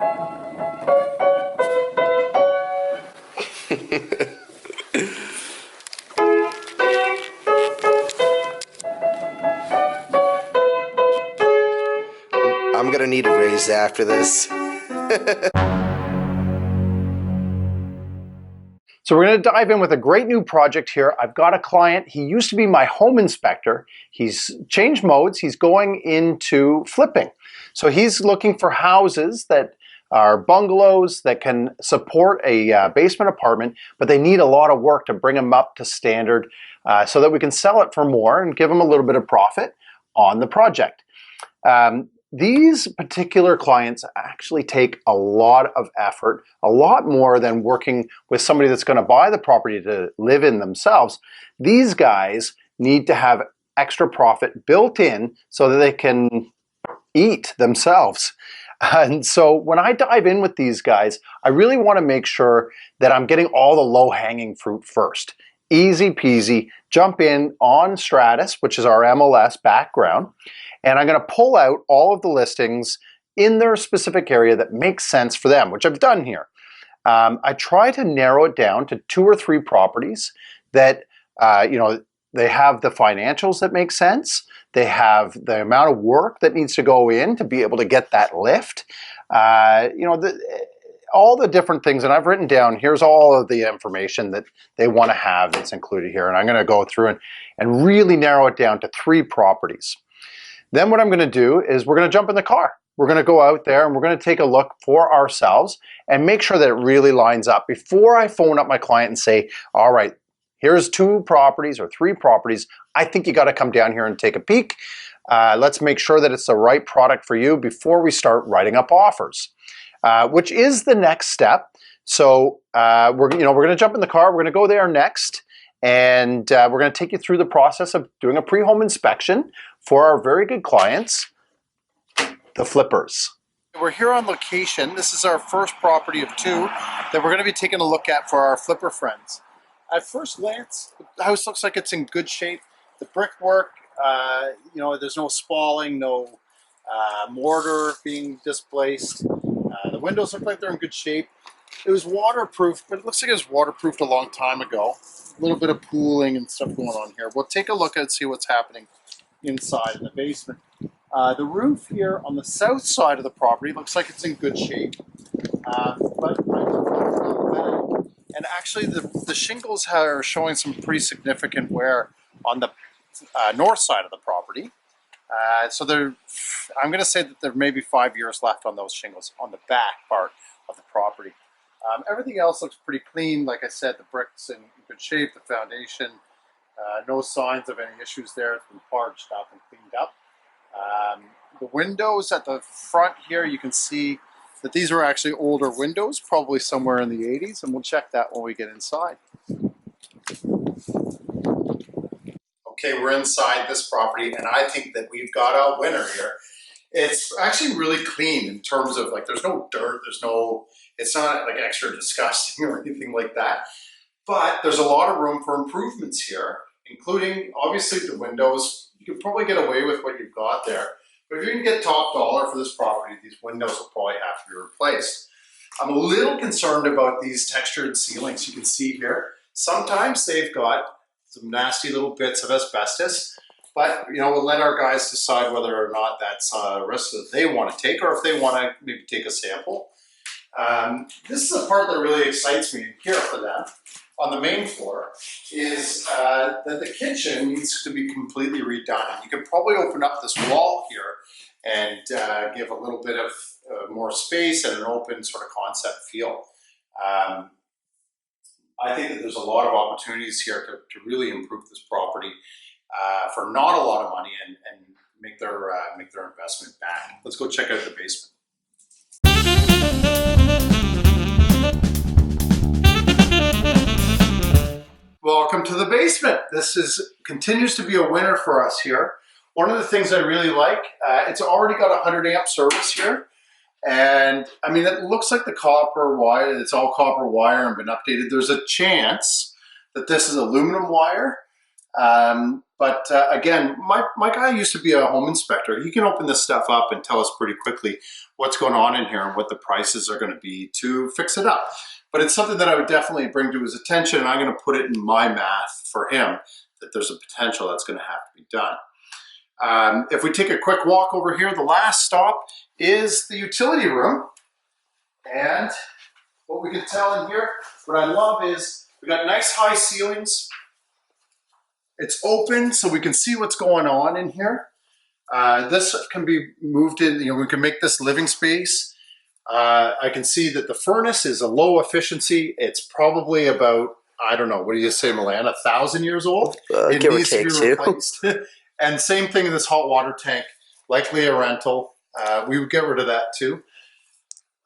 I'm gonna need a raise after this. So we're going to dive in with a great new project here. I've got a client. He used to be my home inspector. He's changed modes. He's going into flipping. So he's looking for houses that are bungalows that can support a basement apartment, but they need a lot of work to bring them up to standard so that we can sell it for more and give them a little bit of profit on the project. These particular clients actually take a lot of effort, a lot more than working with somebody that's going to buy the property to live in themselves. These guys need to have extra profit built in so that they can eat themselves. And so when I dive in with these guys, I really want to make sure that I'm getting all the low-hanging fruit first. Easy peasy, jump in on Stratus, which is our MLS background, and I'm going to pull out all of the listings in their specific area that makes sense for them, which I've done here. I try to narrow it down to 2 or 3 properties that, they have the financials that make sense. They have the amount of work that needs to go in to be able to get that lift. All the different things, and I've written down, here's all of the information that they want to have that's included here. And I'm going to go through and really narrow it down to 3 properties. Then what I'm going to do is we're going to jump in the car. We're going to go out there and we're going to take a look for ourselves and make sure that it really lines up before I phone up my client and say, all right, here's 2 properties or 3 properties. I think you got to come down here and take a peek. Let's make sure that it's the right product for you before we start writing up offers, which is the next step. So we're going to jump in the car. We're going to go there next. And we're going to take you through the process of doing a pre-home inspection for our very good clients, the flippers. We're here on location. This is our first property of 2 that we're going to be taking a look at for our flipper friends. At first glance, the house looks like it's in good shape. The brickwork, there's no spalling, no mortar being displaced. The windows look like they're in good shape. It was waterproof, but it looks like it was waterproofed a long time ago. A little bit of pooling and stuff going on here. We'll take a look and see what's happening inside in the basement. The roof here on the south side of the property looks like it's in good shape. And actually the shingles are showing some pretty significant wear on the north side of the property. I'm going to say that there may be 5 years left on those shingles on the back part of the property. Everything else looks pretty clean. Like I said, the brick's in good shape, the foundation, no signs of any issues there. It's been parched up and cleaned up. The windows at the front here, you can see that these are actually older windows, probably somewhere in the 80s, and we'll check that when we get inside. Okay, we're inside this property, and I think that we've got a winner here. It's actually really clean in terms of, like, there's no dirt, it's not like extra disgusting or anything like that. But there's a lot of room for improvements here, including obviously the windows. You could probably get away with what you've got there. But if you can get top dollar for this property, these windows will probably have to be replaced. I'm a little concerned about these textured ceilings. You can see here, sometimes they've got some nasty little bits of asbestos, but we'll let our guys decide whether or not that's a risk that they want to take, or if they want to maybe take a sample. This is the part that really excites me here for them on the main floor is that the kitchen needs to be completely redone. And you could probably open up this wall here and give a little bit of more space and an open sort of concept feel. I think that there's a lot of opportunities here to really improve this property for not a lot of money and make their investment back. Let's go check out the basement. Welcome to the basement. This continues to be a winner for us here. One of the things I really like, it's already got a 100 amp service here. And I mean, it looks like the copper wire, it's all copper wire and been updated. There's a chance that this is aluminum wire. Again, my guy used to be a home inspector. He can open this stuff up and tell us pretty quickly what's going on in here and what the prices are going to be to fix it up. But it's something that I would definitely bring to his attention, and I'm going to put it in my math for him that there's a potential that's going to have to be done. If we take a quick walk over here, the last stop is the utility room. And what we can tell in here, what I love is we got nice high ceilings. It's open so we can see what's going on in here. This can be moved in, we can make this living space. I can see that the furnace is a low efficiency. It's probably about, I don't know, what do you say, Milan, 1,000 years old? It give or needs to take be too. replaced. And same thing in this hot water tank, likely a rental. We would get rid of that too.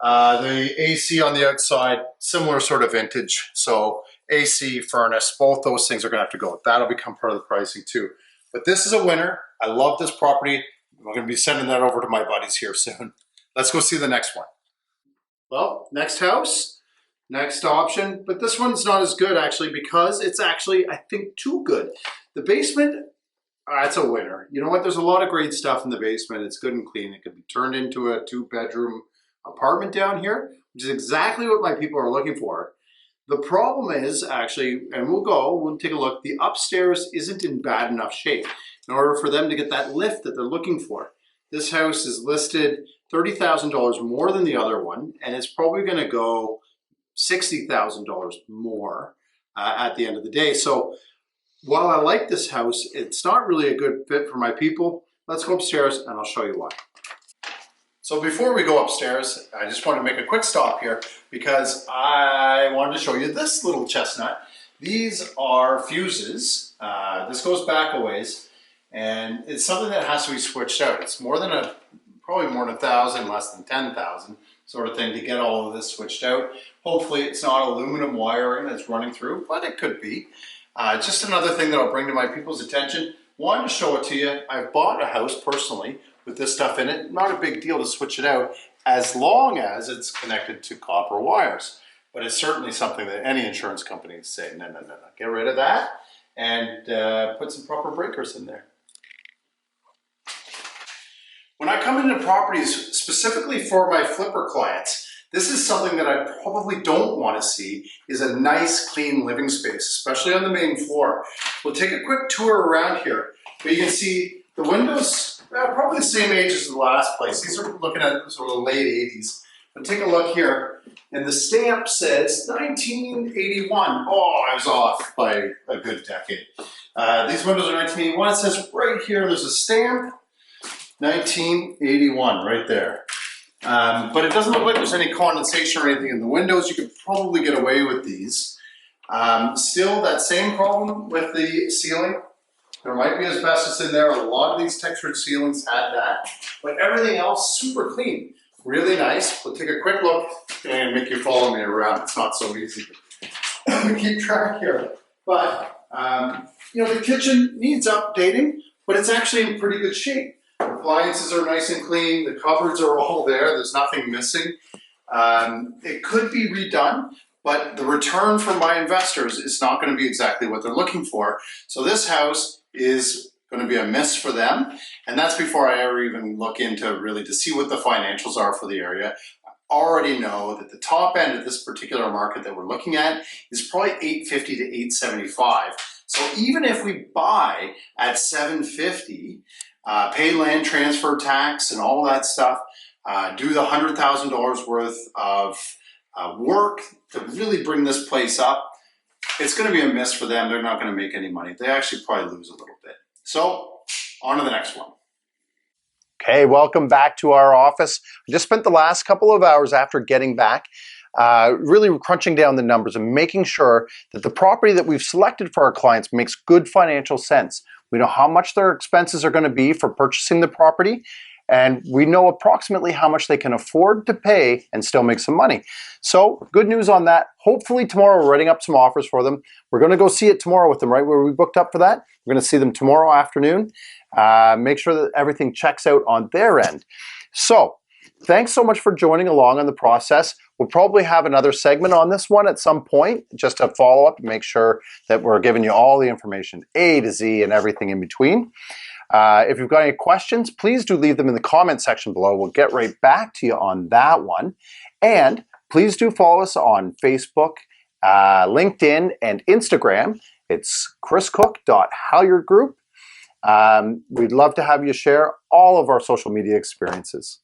The AC on the outside, similar sort of vintage. So AC, furnace, both those things are going to have to go. That'll become part of the pricing too. But this is a winner. I love this property. I'm going to be sending that over to my buddies here soon. Let's go see the next one. Well, next house, next option. But this one's not as good actually because it's actually, I think, too good. The basement, it's a winner. You know what? There's a lot of great stuff in the basement. It's good and clean. It could be turned into a 2-bedroom apartment down here, which is exactly what my people are looking for. The problem is actually, and we'll take a look, the upstairs isn't in bad enough shape in order for them to get that lift that they're looking for. This house is listed $30,000 more than the other one, and it's probably going to go $60,000 more at the end of the day. So while I like this house, it's not really a good fit for my people. Let's go upstairs and I'll show you why. So before we go upstairs, I just want to make a quick stop here because I wanted to show you this little chestnut. These are fuses. This goes back a ways, and it's something that has to be switched out. It's probably more than 1,000, less than 10,000 sort of thing to get all of this switched out. Hopefully it's not aluminum wiring that's running through, but it could be. Just another thing that I'll bring to my people's attention. Wanted to show it to you. I've bought a house personally with this stuff in it. Not a big deal to switch it out as long as it's connected to copper wires. But it's certainly something that any insurance company is saying, no, get rid of that and put some proper breakers in there. When I come into properties specifically for my flipper clients, this is something that I probably don't want to see is a nice clean living space, especially on the main floor. We'll take a quick tour around here, but you can see the windows probably the same age as the last place. These are looking at sort of the late 80s. But take a look here, and the stamp says 1981. Oh, I was off by a good decade. These windows are 1981. It says right here, there's a stamp, 1981, right there. But it doesn't look like there's any condensation or anything in the windows. You could probably get away with these. Still, that same problem with the ceiling. There might be asbestos in there. A lot of these textured ceilings had that, but everything else super clean, really nice. We'll take a quick look and make you follow me around. It's not so easy to keep track here, but the kitchen needs updating, but it's actually in pretty good shape. The appliances are nice and clean. The cupboards are all there. There's nothing missing. It could be redone, but the return from my investors is not going to be exactly what they're looking for. So this house is going to be a miss for them. And that's before I ever even look into really to see what the financials are for the area. I already know that the top end of this particular market that we're looking at is probably $850 to $875. So even if we buy at $750, pay land transfer tax and all that stuff, do the $100,000 worth of work to really bring this place up, it's going to be a miss for them. They're not going to make any money. They actually probably lose a little bit. So on to the next one. Okay, welcome back to our office. I just spent the last couple of hours after getting back really crunching down the numbers and making sure that the property that we've selected for our clients makes good financial sense. We know how much their expenses are going to be for purchasing the property, and we know approximately how much they can afford to pay and still make some money. So good news on that. Hopefully tomorrow we're writing up some offers for them. We're going to go see it tomorrow with them, right where we booked up for that. We're going to see them tomorrow afternoon. Make sure that everything checks out on their end. So thanks so much for joining along on the process. We'll probably have another segment on this one at some point, just to follow up and make sure that we're giving you all the information A to Z and everything in between. If you've got any questions, please do leave them in the comment section below. We'll get right back to you on that one. And please do follow us on Facebook, LinkedIn, and Instagram. It's chriscook.halyardgroup. We'd love to have you share all of our social media experiences.